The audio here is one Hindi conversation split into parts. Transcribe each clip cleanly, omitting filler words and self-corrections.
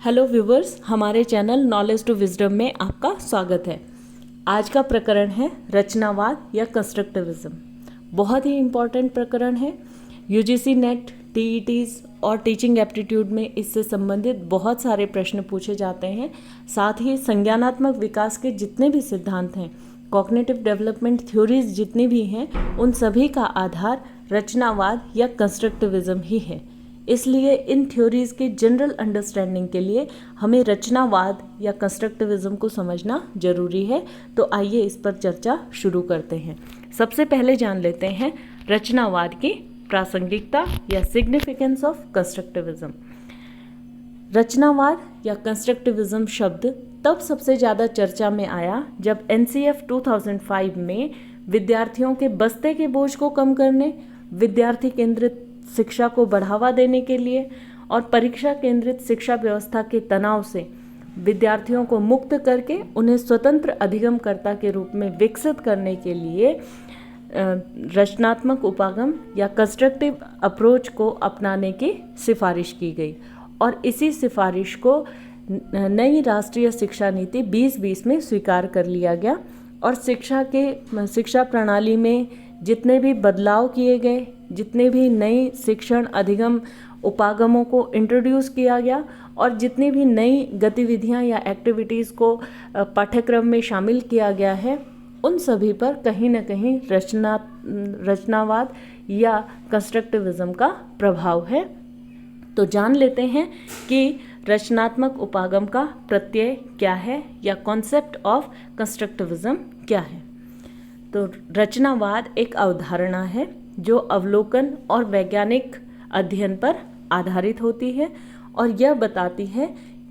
हेलो व्यूवर्स, हमारे चैनल नॉलेज टू विजडम में आपका स्वागत है। आज का प्रकरण है रचनावाद या कंस्ट्रक्टिविज्म। बहुत ही इम्पॉर्टेंट प्रकरण है। यूजीसी नेट, टीईटीज और टीचिंग एप्टीट्यूड में इससे संबंधित बहुत सारे प्रश्न पूछे जाते हैं। साथ ही संज्ञानात्मक विकास के जितने भी सिद्धांत हैं, कॉग्निटिव डेवलपमेंट थ्योरीज जितनी भी हैं, उन सभी का आधार रचनावाद या कंस्ट्रक्टिविज्म ही है। इसलिए इन थ्योरीज के जनरल अंडरस्टैंडिंग के लिए हमें रचनावाद या कंस्ट्रक्टिविज्म को समझना जरूरी है। तो आइए इस पर चर्चा शुरू करते हैं। सबसे पहले जान लेते हैं रचनावाद की प्रासंगिकता या सिग्निफिकेंस ऑफ कंस्ट्रक्टिविज्म। रचनावाद या कंस्ट्रक्टिविज्म शब्द तब सबसे ज़्यादा चर्चा में आया जब एनसीएफ 2005 में विद्यार्थियों के बस्ते के बोझ को कम करने, विद्यार्थी केंद्रित शिक्षा को बढ़ावा देने के लिए और परीक्षा केंद्रित शिक्षा व्यवस्था के तनाव से विद्यार्थियों को मुक्त करके उन्हें स्वतंत्र अधिगमकर्ता के रूप में विकसित करने के लिए रचनात्मक उपागम या कंस्ट्रक्टिव अप्रोच को अपनाने की सिफारिश की गई और इसी सिफारिश को नई राष्ट्रीय शिक्षा नीति 2020 में स्वीकार कर लिया गया और शिक्षा प्रणाली में जितने भी बदलाव किए गए, जितने भी नई शिक्षण अधिगम उपागमों को इंट्रोड्यूस किया गया और जितनी भी नई गतिविधियां या एक्टिविटीज़ को पाठ्यक्रम में शामिल किया गया है, उन सभी पर कहीं न कहीं रचनावाद या कंस्ट्रक्टिविज्म का प्रभाव है। तो जान लेते हैं कि रचनात्मक उपागम का प्रत्यय क्या है या कॉन्सेप्ट ऑफ कंस्ट्रक्टिविज्म क्या है। तो रचनावाद एक अवधारणा है जो अवलोकन और वैज्ञानिक अध्ययन पर आधारित होती है और यह बताती है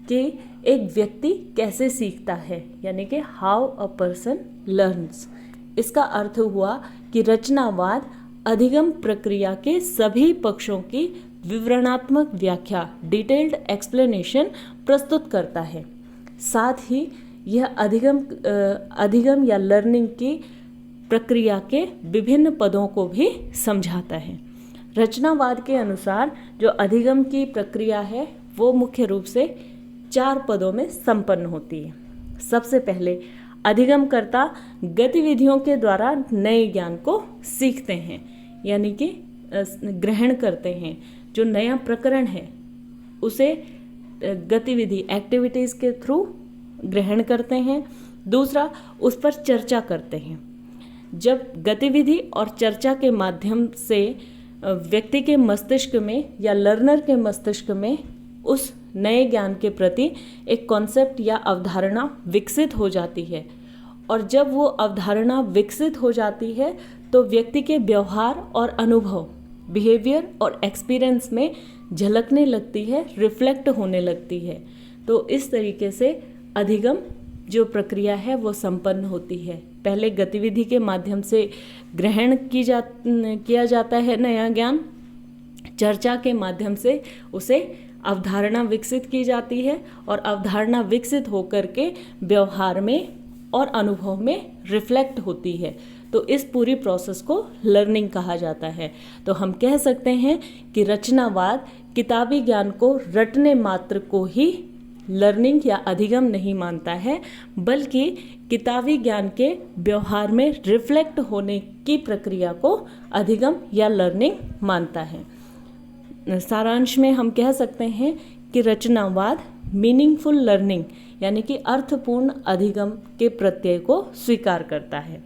कि एक व्यक्ति कैसे सीखता है, यानी कि हाउ अ पर्सन लर्न्स। इसका अर्थ हुआ कि रचनावाद अधिगम प्रक्रिया के सभी पक्षों की विवरणात्मक व्याख्या, डिटेल्ड एक्सप्लेनेशन प्रस्तुत करता है। साथ ही यह अधिगम या लर्निंग की प्रक्रिया के विभिन्न पदों को भी समझाता है। रचनावाद के अनुसार जो अधिगम की प्रक्रिया है वो मुख्य रूप से 4 पदों में संपन्न होती है। सबसे पहले अधिगमकर्ता गतिविधियों के द्वारा नए ज्ञान को सीखते हैं, यानी कि ग्रहण करते हैं। जो नया प्रकरण है उसे गतिविधि एक्टिविटीज़ के थ्रू ग्रहण करते हैं। दूसरा, उस पर चर्चा करते हैं। जब गतिविधि और चर्चा के माध्यम से व्यक्ति के मस्तिष्क में या लर्नर के मस्तिष्क में उस नए ज्ञान के प्रति एक कॉन्सेप्ट या अवधारणा विकसित हो जाती है और जब वो अवधारणा विकसित हो जाती है तो व्यक्ति के व्यवहार और अनुभव, बिहेवियर और एक्सपीरियंस में झलकने लगती है, रिफ्लेक्ट होने लगती है। तो इस तरीके से अधिगम जो प्रक्रिया है वो संपन्न होती है। पहले गतिविधि के माध्यम से ग्रहण किया जाता है नया ज्ञान, चर्चा के माध्यम से उसे अवधारणा विकसित की जाती है और अवधारणा विकसित होकर के व्यवहार में और अनुभव में रिफ्लेक्ट होती है। तो इस पूरी प्रोसेस को लर्निंग कहा जाता है। तो हम कह सकते हैं कि रचनावाद किताबी ज्ञान को रटने मात्र को ही लर्निंग या अधिगम नहीं मानता है, बल्कि किताबी ज्ञान के व्यवहार में रिफ्लेक्ट होने की प्रक्रिया को अधिगम या लर्निंग मानता है। सारांश में हम कह सकते हैं कि रचनावाद मीनिंगफुल लर्निंग यानी कि अर्थपूर्ण अधिगम के प्रत्यय को स्वीकार करता है।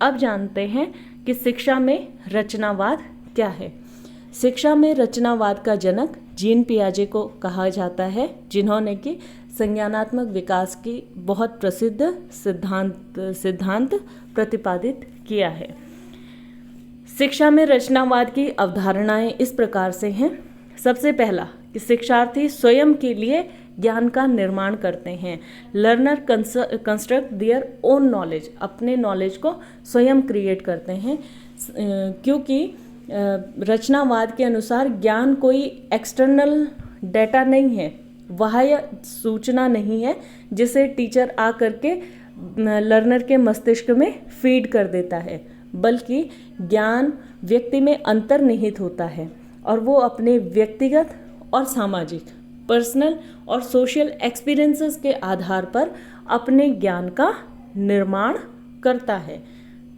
अब जानते हैं कि शिक्षा में रचनावाद क्या है। शिक्षा में रचनावाद का जनक जीन पियाजे को कहा जाता है, जिन्होंने कि संज्ञानात्मक विकास की बहुत प्रसिद्ध सिद्धांत प्रतिपादित किया है। शिक्षा में रचनावाद की अवधारणाएं इस प्रकार से हैं। सबसे पहला कि शिक्षार्थी स्वयं के लिए ज्ञान का निर्माण करते हैं। Learner construct their own knowledge, अपने नॉलेज को स्वयं क्रिएट करते हैं, क्योंकि रचनावाद के अनुसार ज्ञान कोई एक्सटर्नल डेटा नहीं है, बाह्य सूचना नहीं है जिसे टीचर आ करके लर्नर के मस्तिष्क में फीड कर देता है, बल्कि ज्ञान व्यक्ति में अंतर्निहित होता है और वो अपने व्यक्तिगत और सामाजिक पर्सनल और सोशल एक्सपीरियंसेस के आधार पर अपने ज्ञान का निर्माण करता है,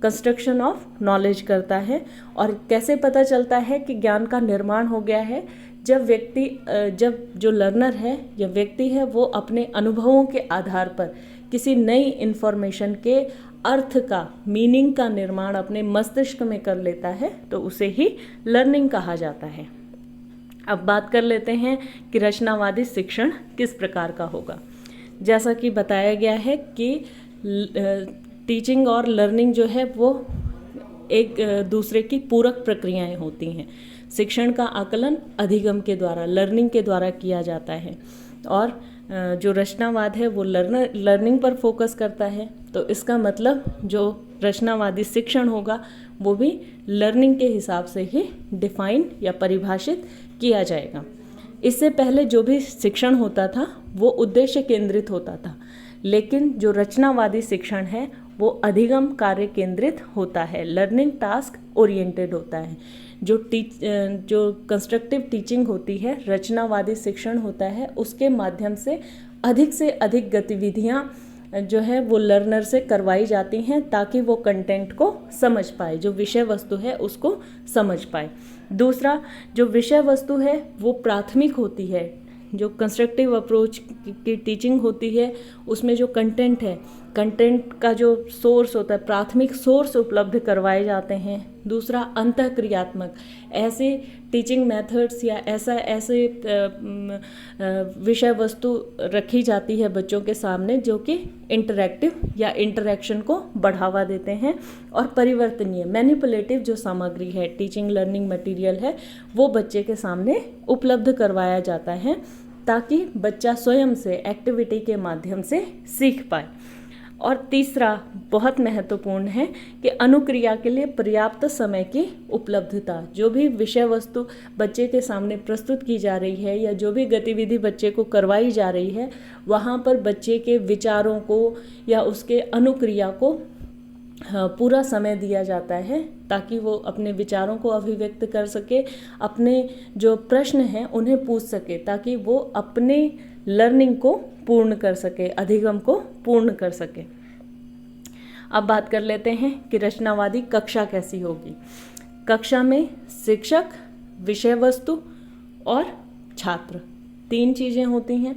कंस्ट्रक्शन ऑफ नॉलेज करता है। और कैसे पता चलता है कि ज्ञान का निर्माण हो गया है? जब जो लर्नर है या व्यक्ति है वो अपने अनुभवों के आधार पर किसी नई इन्फॉर्मेशन के अर्थ का, मीनिंग का निर्माण अपने मस्तिष्क में कर लेता है तो उसे ही लर्निंग कहा जाता है। अब बात कर लेते हैं कि रचनावादी शिक्षण किस प्रकार का होगा। जैसा कि बताया गया है कि टीचिंग और लर्निंग जो है वो एक दूसरे की पूरक प्रक्रियाएं होती हैं। शिक्षण का आकलन अधिगम के द्वारा, लर्निंग के द्वारा किया जाता है, और जो रचनावाद है वो लर्निंग पर फोकस करता है। तो इसका मतलब जो रचनावादी शिक्षण होगा वो भी लर्निंग के हिसाब से ही डिफाइन या परिभाषित किया जाएगा। इससे पहले जो भी शिक्षण होता था वो उद्देश्य केंद्रित होता था, लेकिन जो रचनावादी शिक्षण है वो अधिगम कार्य केंद्रित होता है, लर्निंग टास्क ओरिएंटेड होता है। जो कंस्ट्रक्टिव टीचिंग होती है, रचनावादी शिक्षण होता है, उसके माध्यम से अधिक गतिविधियाँ जो है वो लर्नर से करवाई जाती हैं ताकि वो कंटेंट को समझ पाए, जो विषय वस्तु है उसको समझ पाए। दूसरा, जो विषय वस्तु है वो प्राथमिक होती है। जो कंस्ट्रक्टिव अप्रोच की टीचिंग होती है उसमें जो कंटेंट है, कंटेंट का जो सोर्स होता है, प्राथमिक सोर्स उपलब्ध करवाए जाते हैं। दूसरा, अंतःक्रियात्मक, ऐसे टीचिंग मेथड्स या ऐसे विषय वस्तु रखी जाती है बच्चों के सामने जो कि इंटरैक्टिव या इंटरैक्शन को बढ़ावा देते हैं। और परिवर्तनीय, मैनिपुलेटिव जो सामग्री है, टीचिंग लर्निंग मटेरियल है, वो बच्चे के सामने उपलब्ध करवाया जाता है ताकि बच्चा स्वयं से एक्टिविटी के माध्यम से सीख पाए। और तीसरा बहुत महत्वपूर्ण है कि अनुक्रिया के लिए पर्याप्त समय की उपलब्धता। जो भी विषय वस्तु बच्चे के सामने प्रस्तुत की जा रही है या जो भी गतिविधि बच्चे को करवाई जा रही है, वहाँ पर बच्चे के विचारों को या उसके अनुक्रिया को पूरा समय दिया जाता है ताकि वो अपने विचारों को अभिव्यक्त कर सके, अपने जो प्रश्न हैं उन्हें पूछ सके, ताकि वो अपने लर्निंग को पूर्ण कर सके, अधिगम को पूर्ण कर सके। अब बात कर लेते हैं कि रचनावादी कक्षा कैसी होगी। कक्षा में शिक्षक, विषय वस्तु और छात्र, 3 चीज़ें होती हैं।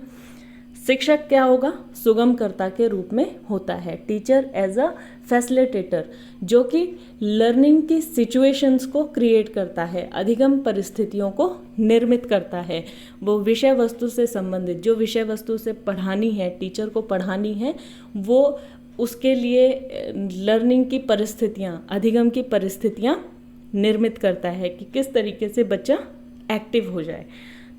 शिक्षक क्या होगा? सुगमकर्ता के रूप में होता है, टीचर एज अ फैसिलिटेटर, जो कि लर्निंग की सिचुएशंस को क्रिएट करता है, अधिगम परिस्थितियों को निर्मित करता है। वो विषय वस्तु से संबंधित, जो विषय वस्तु से पढ़ानी है, टीचर को पढ़ानी है, वो उसके लिए लर्निंग की परिस्थितियाँ, अधिगम की परिस्थितियाँ निर्मित करता है कि किस तरीके से बच्चा एक्टिव हो जाए।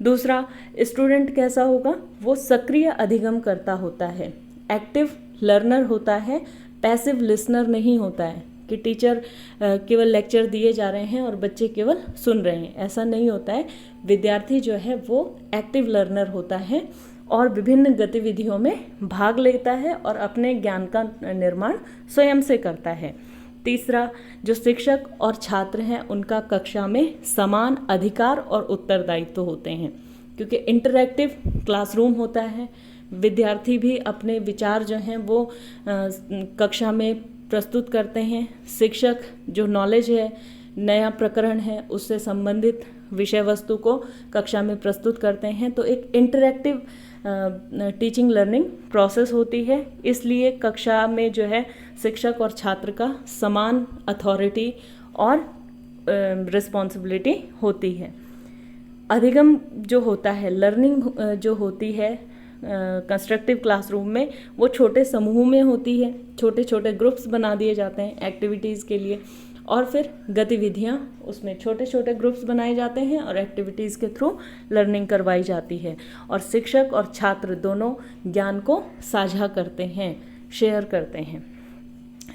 दूसरा, स्टूडेंट कैसा होगा? वो सक्रिय अधिगम करता होता है, एक्टिव लर्नर होता है, पैसिव लिसनर नहीं होता है कि टीचर केवल लेक्चर दिए जा रहे हैं और बच्चे केवल सुन रहे हैं, ऐसा नहीं होता है। विद्यार्थी जो है वो एक्टिव लर्नर होता है और विभिन्न गतिविधियों में भाग लेता है और अपने ज्ञान का निर्माण स्वयं से करता है। तीसरा, जो शिक्षक और छात्र हैं उनका कक्षा में समान अधिकार और उत्तरदायित्व होते हैं, क्योंकि इंटरैक्टिव क्लासरूम होता है। विद्यार्थी भी अपने विचार जो हैं वो कक्षा में प्रस्तुत करते हैं। शिक्षक जो नॉलेज है, नया प्रकरण है, उससे संबंधित विषय वस्तु को कक्षा में प्रस्तुत करते हैं। तो एक इंटरैक्टिव टीचिंग लर्निंग प्रोसेस होती है। इसलिए कक्षा में जो है शिक्षक और छात्र का समान अथॉरिटी और रिस्पॉन्सिबिलिटी होती है। अधिगम जो होता है, लर्निंग जो होती है कंस्ट्रक्टिव क्लासरूम में, वो छोटे समूह में होती है। छोटे छोटे ग्रुप्स बना दिए जाते हैं एक्टिविटीज़ के लिए, और फिर गतिविधियाँ उसमें छोटे छोटे ग्रुप्स बनाए जाते हैं और एक्टिविटीज़ के थ्रू लर्निंग करवाई जाती है। और शिक्षक और छात्र दोनों ज्ञान को साझा करते हैं, शेयर करते हैं।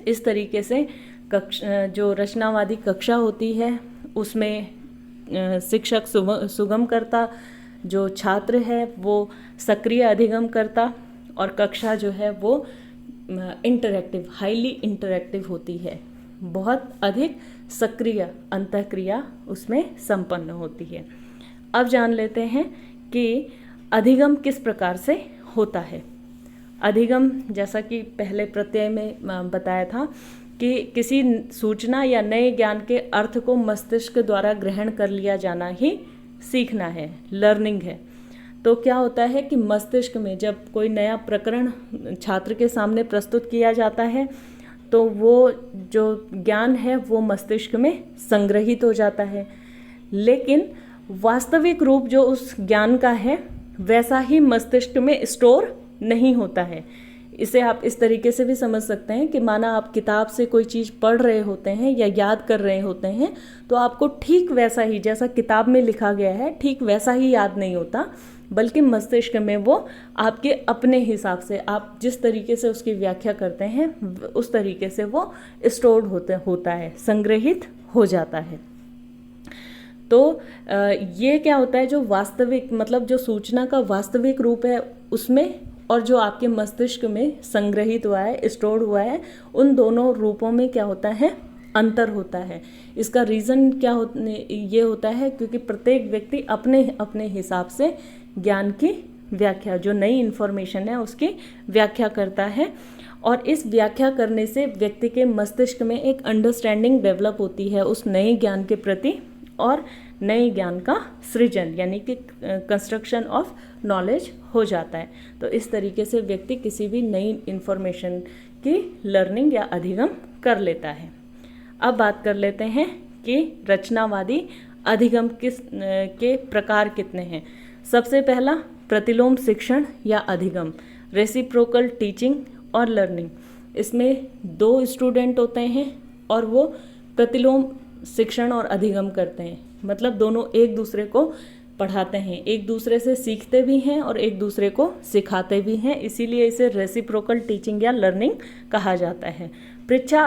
इस तरीके से जो रचनावादी कक्षा होती है उसमें शिक्षक सुगम करता, जो छात्र है वो सक्रिय अधिगम करता, और कक्षा जो है वो इंटरैक्टिव, हाईली इंटरैक्टिव होती है। बहुत अधिक सक्रिय अंतःक्रिया उसमें संपन्न होती है। अब जान लेते हैं कि अधिगम किस प्रकार से होता है। अधिगम, जैसा कि पहले प्रत्यय में बताया था, कि किसी सूचना या नए ज्ञान के अर्थ को मस्तिष्क द्वारा ग्रहण कर लिया जाना ही सीखना है, लर्निंग है। तो क्या होता है कि मस्तिष्क में जब कोई नया प्रकरण छात्र के सामने प्रस्तुत किया जाता है तो वो जो ज्ञान है वो मस्तिष्क में संग्रहित हो जाता है, लेकिन वास्तविक रूप जो उस ज्ञान का है वैसा ही मस्तिष्क में स्टोर नहीं होता है। इसे आप इस तरीके से भी समझ सकते हैं कि माना आप किताब से कोई चीज़ पढ़ रहे होते हैं या याद कर रहे होते हैं, तो आपको ठीक वैसा ही जैसा किताब में लिखा गया है ठीक वैसा ही याद नहीं होता, बल्कि मस्तिष्क में वो आपके अपने हिसाब से, आप जिस तरीके से उसकी व्याख्या करते हैं उस तरीके से वो स्टोर्ड होता है, संग्रहित हो जाता है। तो ये क्या होता है, जो वास्तविक मतलब जो सूचना का वास्तविक रूप है उसमें और जो आपके मस्तिष्क में संग्रहित हुआ है, स्टोर्ड हुआ है, उन दोनों रूपों में क्या होता है, अंतर होता है। इसका रीज़न क्या ये होता है क्योंकि प्रत्येक व्यक्ति अपने अपने हिसाब से ज्ञान की व्याख्या, जो नई इन्फॉर्मेशन है उसकी व्याख्या करता है, और इस व्याख्या करने से व्यक्ति के मस्तिष्क में एक अंडरस्टैंडिंग डेवलप होती है उस नए ज्ञान के प्रति, और नए ज्ञान का सृजन यानी कि कंस्ट्रक्शन ऑफ नॉलेज हो जाता है। तो इस तरीके से व्यक्ति किसी भी नई इन्फॉर्मेशन की लर्निंग या अधिगम कर लेता है। अब बात कर लेते हैं कि रचनावादी अधिगम के प्रकार कितने हैं। सबसे पहला प्रतिलोम शिक्षण या अधिगम, रेसिप्रोकल टीचिंग और लर्निंग। इसमें 2 स्टूडेंट होते हैं और वो प्रतिलोम शिक्षण और अधिगम करते हैं, मतलब दोनों एक दूसरे को पढ़ाते हैं, एक दूसरे से सीखते भी हैं और एक दूसरे को सिखाते भी हैं, इसीलिए इसे रेसिप्रोकल टीचिंग या लर्निंग कहा जाता है। परीक्षा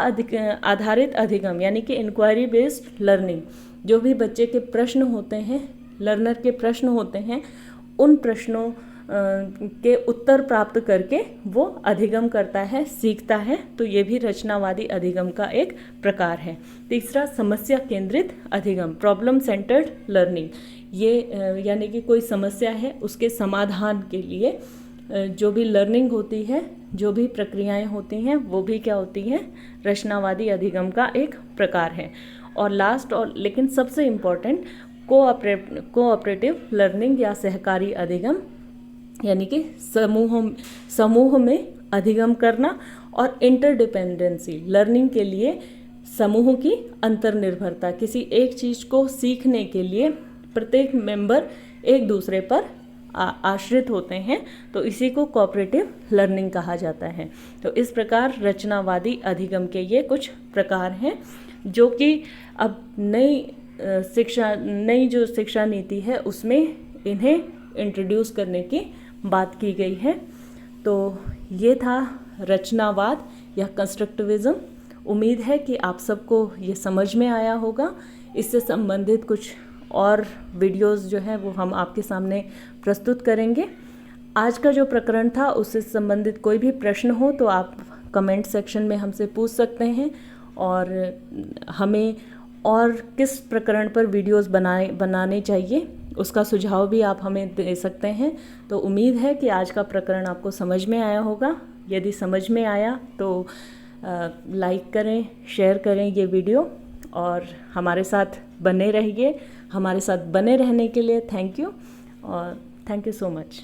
आधारित अधिगम यानी कि इंक्वायरी बेस्ड लर्निंग, जो भी बच्चे के प्रश्न होते हैं, लर्नर के प्रश्न होते हैं, उन प्रश्नों के उत्तर प्राप्त करके वो अधिगम करता है, सीखता है। तो ये भी रचनावादी अधिगम का एक प्रकार है। तीसरा समस्या केंद्रित अधिगम, प्रॉब्लम सेंटर्ड लर्निंग। ये यानी कि कोई समस्या है उसके समाधान के लिए जो भी लर्निंग होती है, जो भी प्रक्रियाएं होती हैं, वो भी क्या होती हैं, रचनावादी अधिगम का एक प्रकार है। और लास्ट और लेकिन सबसे इम्पॉर्टेंट कोऑपरेटिव लर्निंग या सहकारी अधिगम, यानी कि समूह में अधिगम करना, और इंटरडिपेंडेंसी लर्निंग के लिए समूह की अंतर्निर्भरता। किसी एक चीज़ को सीखने के लिए प्रत्येक मेंबर एक दूसरे पर आश्रित होते हैं, तो इसी को कोऑपरेटिव लर्निंग कहा जाता है। तो इस प्रकार रचनावादी अधिगम के ये कुछ प्रकार हैं जो कि अब नई जो शिक्षा नीति है उसमें इन्हें इंट्रोड्यूस करने की बात की गई है। तो ये था रचनावाद या कंस्ट्रक्टिविज़म। उम्मीद है कि आप सबको ये समझ में आया होगा। इससे संबंधित कुछ और वीडियोस जो है वो हम आपके सामने प्रस्तुत करेंगे। आज का जो प्रकरण था उससे संबंधित कोई भी प्रश्न हो तो आप कमेंट सेक्शन में हमसे पूछ सकते हैं, और हमें और किस प्रकरण पर वीडियोस बनाने चाहिए उसका सुझाव भी आप हमें दे सकते हैं। तो उम्मीद है कि आज का प्रकरण आपको समझ में आया होगा। यदि समझ में आया तो लाइक करें, शेयर करें ये वीडियो, और हमारे साथ बने रहिए। हमारे साथ बने रहने के लिए थैंक यू, और थैंक यू सो मच।